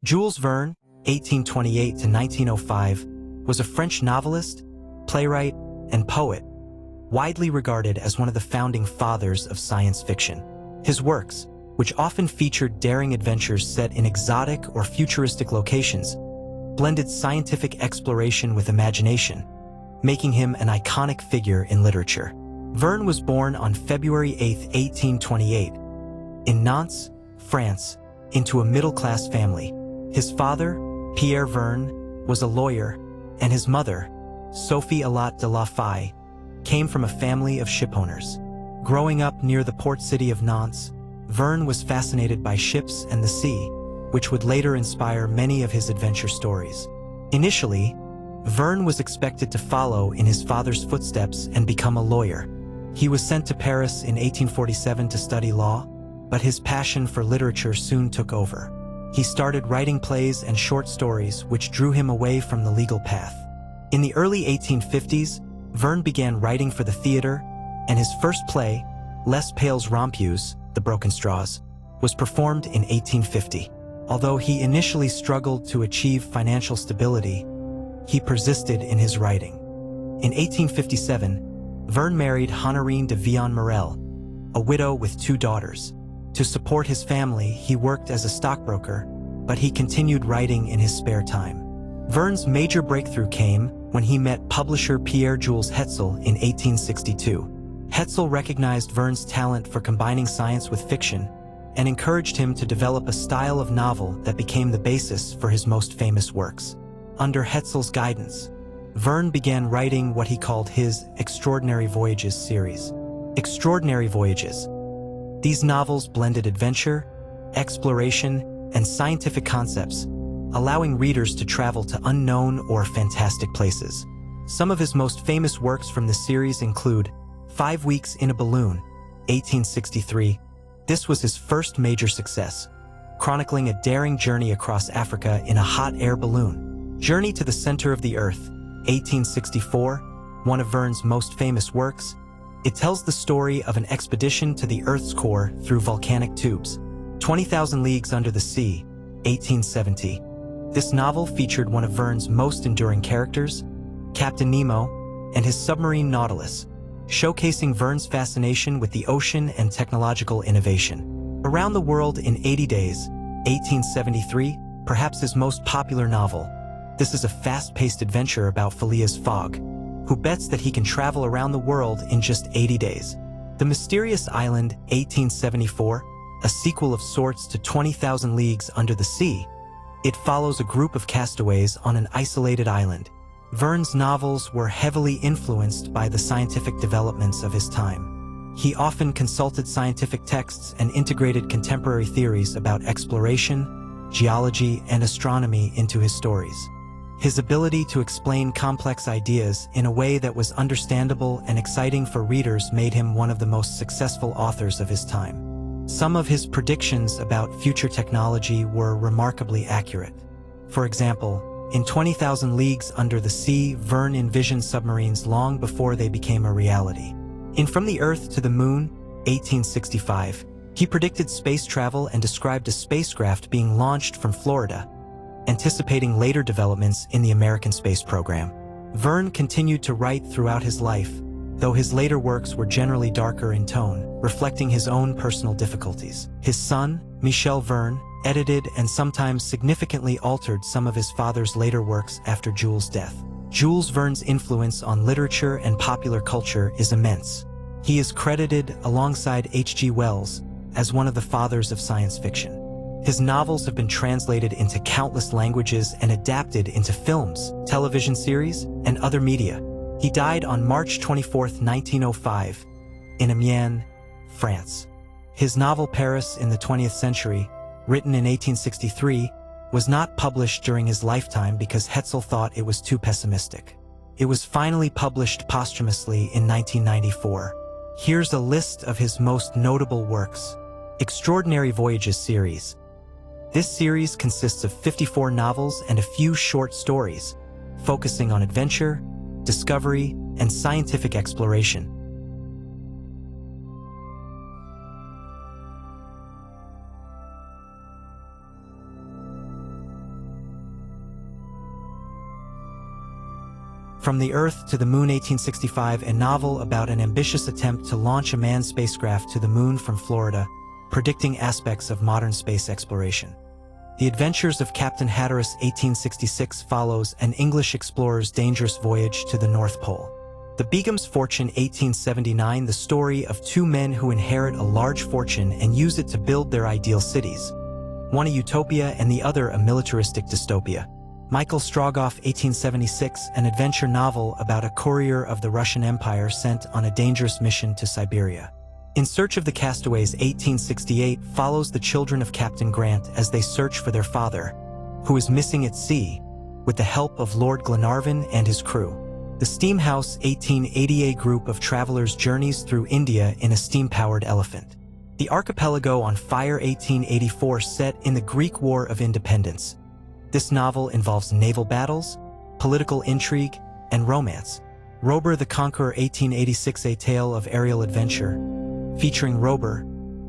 Jules Verne, 1828 to 1905, was a French novelist, playwright, and poet, widely regarded as one of the founding fathers of science fiction. His works, which often featured daring adventures set in exotic or futuristic locations, blended scientific exploration with imagination, making him an iconic figure in literature. Verne was born on February 8, 1828, in Nantes, France, into a middle-class family. His father, Pierre Verne, was a lawyer, and his mother, Sophie Allotte de la Faye, came from a family of shipowners. Growing up near the port city of Nantes, Verne was fascinated by ships and the sea, which would later inspire many of his adventure stories. Initially, Verne was expected to follow in his father's footsteps and become a lawyer. He was sent to Paris in 1847 to study law, but his passion for literature soon took over. He started writing plays and short stories which drew him away from the legal path. In the early 1850s, Verne began writing for the theater, and his first play, Les Pales Rompus, The Broken Straws, was performed in 1850. Although he initially struggled to achieve financial stability, he persisted in his writing. In 1857, Verne married Honorine de Vion-Morel, a widow with 2 daughters. To support his family, he worked as a stockbroker, but he continued writing in his spare time. Verne's major breakthrough came when he met publisher Pierre-Jules Hetzel in 1862. Hetzel recognized Verne's talent for combining science with fiction and encouraged him to develop a style of novel that became the basis for his most famous works. Under Hetzel's guidance, Verne began writing what he called his Extraordinary Voyages series. Extraordinary Voyages. These novels blended adventure, exploration, and scientific concepts, allowing readers to travel to unknown or fantastic places. Some of his most famous works from the series include 5 Weeks in a Balloon, 1863. This was his first major success, chronicling a daring journey across Africa in a hot air balloon. Journey to the Center of the Earth, 1864, one of Verne's most famous works. It tells the story of an expedition to the Earth's core through volcanic tubes. 20,000 Leagues Under the Sea, 1870. This novel featured one of Verne's most enduring characters, Captain Nemo, and his submarine Nautilus, showcasing Verne's fascination with the ocean and technological innovation. Around the World in 80 Days, 1873, perhaps his most popular novel. This is a fast-paced adventure about Phileas Fogg, who bets that he can travel around the world in just 80 days. The Mysterious Island, 1874, a sequel of sorts to 20,000 Leagues Under the Sea. It follows a group of castaways on an isolated island. Verne's novels were heavily influenced by the scientific developments of his time. He often consulted scientific texts and integrated contemporary theories about exploration, geology, and astronomy into his stories. His ability to explain complex ideas in a way that was understandable and exciting for readers made him one of the most successful authors of his time. Some of his predictions about future technology were remarkably accurate. For example, in 20,000 Leagues Under the Sea, Verne envisioned submarines long before they became a reality. In From the Earth to the Moon, 1865, he predicted space travel and described a spacecraft being launched from Florida, anticipating later developments in the American space program. Verne continued to write throughout his life, though his later works were generally darker in tone, reflecting his own personal difficulties. His son, Michel Verne, edited and sometimes significantly altered some of his father's later works after Jules' death. Jules Verne's influence on literature and popular culture is immense. He is credited, alongside H.G. Wells, as one of the fathers of science fiction. His novels have been translated into countless languages and adapted into films, television series, and other media. He died on March 24, 1905, in Amiens, France. His novel Paris in the 20th Century, written in 1863, was not published during his lifetime because Hetzel thought it was too pessimistic. It was finally published posthumously in 1994. Here's a list of his most notable works. Extraordinary Voyages series. This series consists of 54 novels and a few short stories, focusing on adventure, discovery, and scientific exploration. From the Earth to the Moon 1865, a novel about an ambitious attempt to launch a manned spacecraft to the Moon from Florida, predicting aspects of modern space exploration. The Adventures of Captain Hatteras 1866 follows an English explorer's dangerous voyage to the North Pole. The Begum's Fortune 1879, the story of two men who inherit a large fortune and use it to build their ideal cities. One a utopia and the other a militaristic dystopia. Michael Strogoff 1876, an adventure novel about a courier of the Russian Empire sent on a dangerous mission to Siberia. In Search of the Castaways 1868 follows the children of Captain Grant as they search for their father, who is missing at sea, with the help of Lord Glenarvan and his crew. The Steamhouse 1880, a group of travelers journeys through India in a steam-powered elephant. The Archipelago on Fire 1884, set in the Greek War of Independence. This novel involves naval battles, political intrigue, and romance. Rober the Conqueror 1886, a tale of aerial adventure, featuring Rober,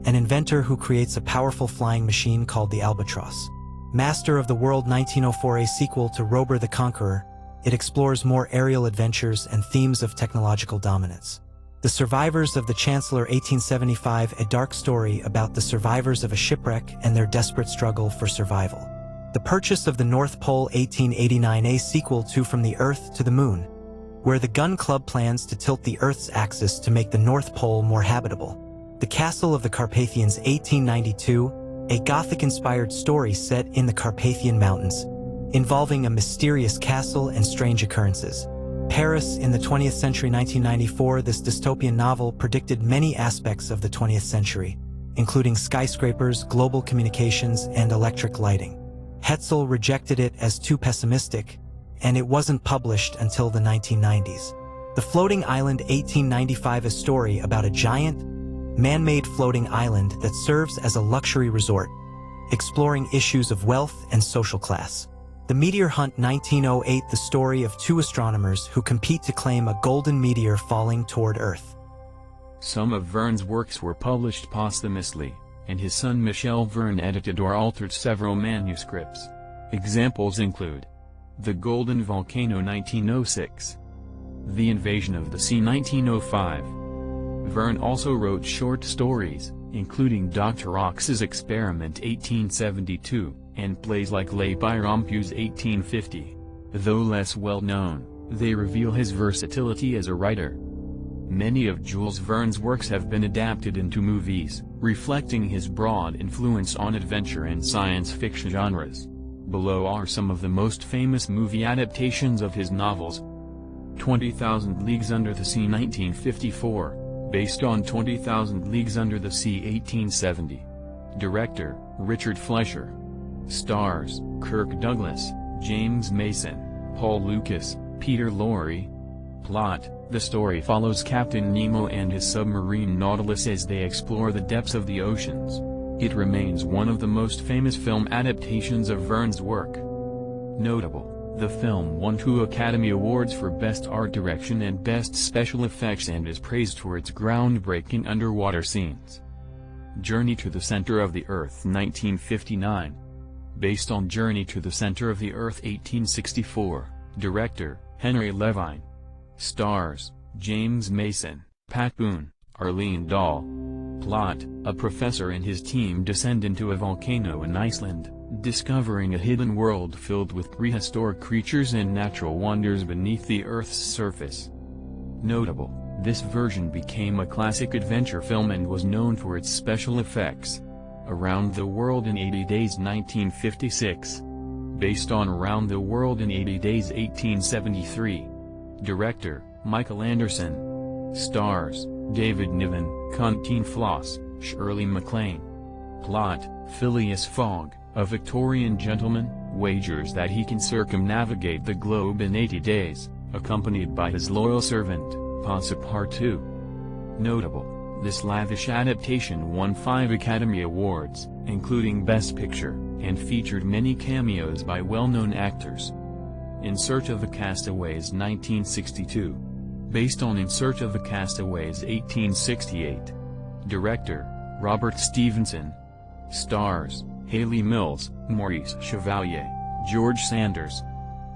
an inventor who creates a powerful flying machine called the Albatross. Master of the World 1904, a sequel to Rober the Conqueror. It explores more aerial adventures and themes of technological dominance. The Survivors of the Chancellor 1875, a dark story about the survivors of a shipwreck and their desperate struggle for survival. The Purchase of the North Pole 1889, a sequel to From the Earth to the Moon, where the Gun Club plans to tilt the Earth's axis to make the North Pole more habitable. The Castle of the Carpathians 1892, a Gothic-inspired story set in the Carpathian Mountains, involving a mysterious castle and strange occurrences. Paris in the 20th Century 1994, this dystopian novel predicted many aspects of the 20th century, including skyscrapers, global communications, and electric lighting. Hetzel rejected it as too pessimistic, and it wasn't published until the 1990s. The Floating Island 1895, a story about a giant, man-made floating island that serves as a luxury resort, exploring issues of wealth and social class. The Meteor Hunt 1908, the story of two astronomers who compete to claim a golden meteor falling toward Earth. Some of Verne's works were published posthumously, and his son Michel Verne edited or altered several manuscripts. Examples include The Golden Volcano 1906, The Invasion of the Sea 1905. Verne also wrote short stories, including Dr. Ox's Experiment 1872, and plays like Les Pyrampues 1850. Though less well known, they reveal his versatility as a writer. Many of Jules Verne's works have been adapted into movies, reflecting his broad influence on adventure and science fiction genres. Below are some of the most famous movie adaptations of his novels. 20,000 Leagues Under the Sea 1954, based on 20,000 Leagues Under the Sea 1870. Director, Richard Fleischer. Stars, Kirk Douglas, James Mason, Paul Lucas, Peter Lorre. Plot: the story follows Captain Nemo and his submarine Nautilus as they explore the depths of the oceans. It remains one of the most famous film adaptations of Verne's work. Notable, the film won 2 Academy Awards for Best Art Direction and Best Special Effects and is praised for its groundbreaking underwater scenes. Journey to the Center of the Earth 1959. Based on Journey to the Center of the Earth 1864, director, Henry Levine. Stars, James Mason, Pat Boone, Arlene Dahl. Plot: a professor and his team descend into a volcano in Iceland, discovering a hidden world filled with prehistoric creatures and natural wonders beneath the Earth's surface. Notable, this version became a classic adventure film and was known for its special effects. Around the World in 80 Days 1956. Based on Around the World in 80 Days 1873. Director, Michael Anderson. Stars, David Niven, Contine Floss, Shirley MacLaine. Plot: Phileas Fogg, a Victorian gentleman, wagers that he can circumnavigate the globe in 80 days, accompanied by his loyal servant, Passepartout. Notable, this lavish adaptation won 5 Academy Awards, including Best Picture, and featured many cameos by well-known actors. In Search of the Castaways 1962. Based on In Search of the Castaways 1868. Director, Robert Stevenson. Stars, Hayley Mills, Maurice Chevalier, George Sanders.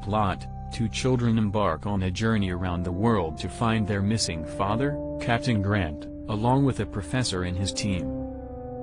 Plot: two children embark on a journey around the world to find their missing father, Captain Grant, along with a professor and his team.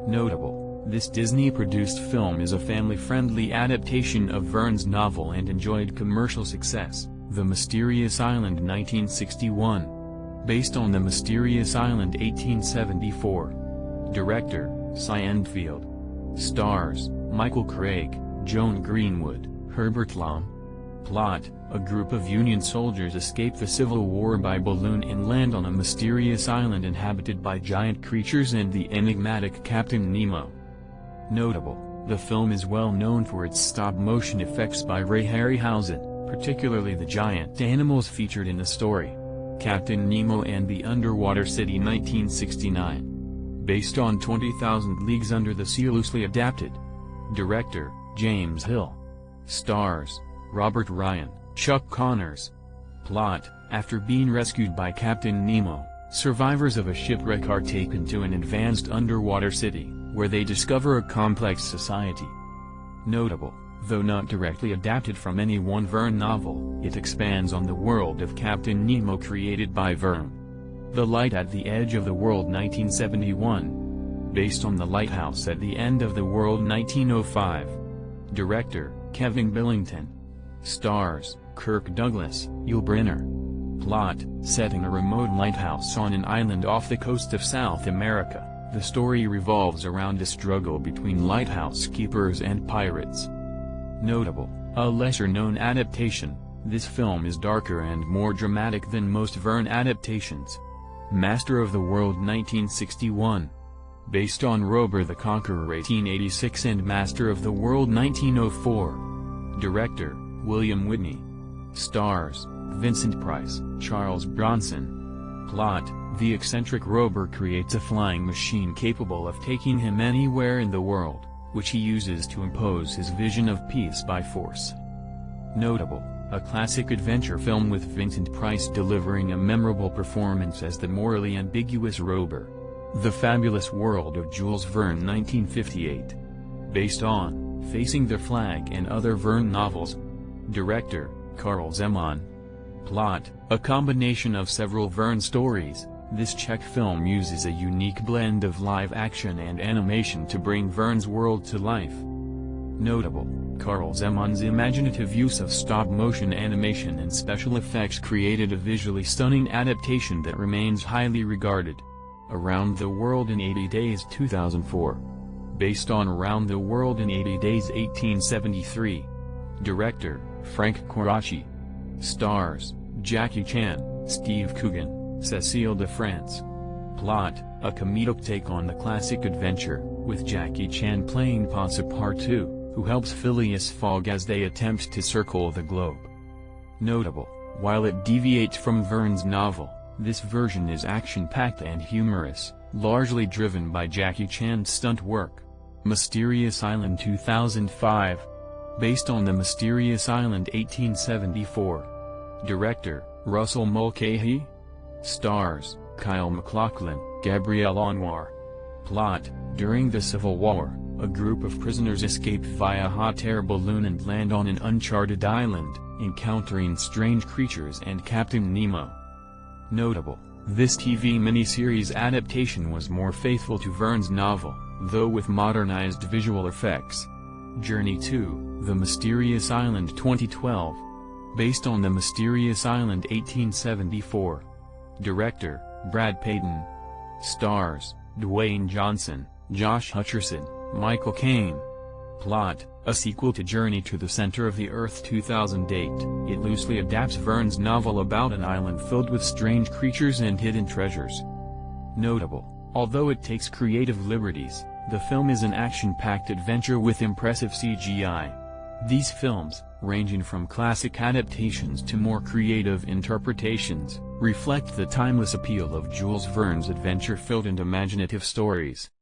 Notable, this Disney-produced film is a family-friendly adaptation of Verne's novel and enjoyed commercial success, The Mysterious Island 1961. Based on The Mysterious Island 1874. Director, Cy Endfield. Stars, Michael Craig, Joan Greenwood, Herbert Lom. Plot, a group of Union soldiers escape the Civil War by balloon and land on a mysterious island inhabited by giant creatures and the enigmatic Captain Nemo. Notable, the film is well known for its stop-motion effects by Ray Harryhausen, particularly the giant animals featured in the story. Captain Nemo and the Underwater City 1969. Based on 20,000 Leagues Under the Sea loosely adapted. Director, James Hill. Stars, Robert Ryan, Chuck Connors. Plot, after being rescued by Captain Nemo, survivors of a shipwreck are taken to an advanced underwater city, where they discover a complex society. Notable, though not directly adapted from any one Verne novel, it expands on the world of Captain Nemo created by Verne. The Light at the Edge of the World 1971. Based on The Lighthouse at the End of the World 1905. Director, Kevin Billington. Stars, Kirk Douglas, Yul Brynner. Plot, set in a remote lighthouse on an island off the coast of South America, the story revolves around a struggle between lighthouse keepers and pirates. Notable, a lesser-known adaptation, this film is darker and more dramatic than most Verne adaptations. Master of the World 1961. Based on Rober the Conqueror 1886 and Master of the World 1904. Director, William Whitney. Stars, Vincent Price, Charles Bronson. Plot, the eccentric Rober creates a flying machine capable of taking him anywhere in the world, which he uses to impose his vision of peace by force. Notable, a classic adventure film with Vincent Price delivering a memorable performance as the morally ambiguous Rober. The Fabulous World of Jules Verne 1958. Based on Facing the Flag and Other Verne Novels. Director, Carl Zeman. Plot, a combination of several Verne stories, this Czech film uses a unique blend of live action and animation to bring Verne's world to life. Notable, Carl Zeman's imaginative use of stop-motion animation and special effects created a visually stunning adaptation that remains highly regarded. Around the World in 80 Days 2004. Based on Around the World in 80 Days 1873. Director, Frank Coraci. Stars, Jackie Chan, Steve Coogan, Cécile de France. Plot, a comedic take on the classic adventure, with Jackie Chan playing Passepartout, who helps Phileas Fogg as they attempt to circle the globe. Notable, while it deviates from Verne's novel, this version is action-packed and humorous, largely driven by Jackie Chan's stunt work. Mysterious Island 2005. Based on The Mysterious Island 1874. Director, Russell Mulcahy. Stars, Kyle MacLachlan, Gabrielle Anwar. Plot, during the Civil War, a group of prisoners escape via hot air balloon and land on an uncharted island, encountering strange creatures and Captain Nemo. Notable, this TV miniseries adaptation was more faithful to Verne's novel, though with modernized visual effects. Journey to The Mysterious Island 2012. Based on The Mysterious Island 1874. Director, Brad Peyton. Stars, Dwayne Johnson, Josh Hutcherson, Michael Caine. Plot, a sequel to Journey to the Center of the Earth 2008, it loosely adapts Verne's novel about an island filled with strange creatures and hidden treasures. Notable, although it takes creative liberties, the film is an action-packed adventure with impressive CGI. These films, ranging from classic adaptations to more creative interpretations, reflect the timeless appeal of Jules Verne's adventure-filled and imaginative stories.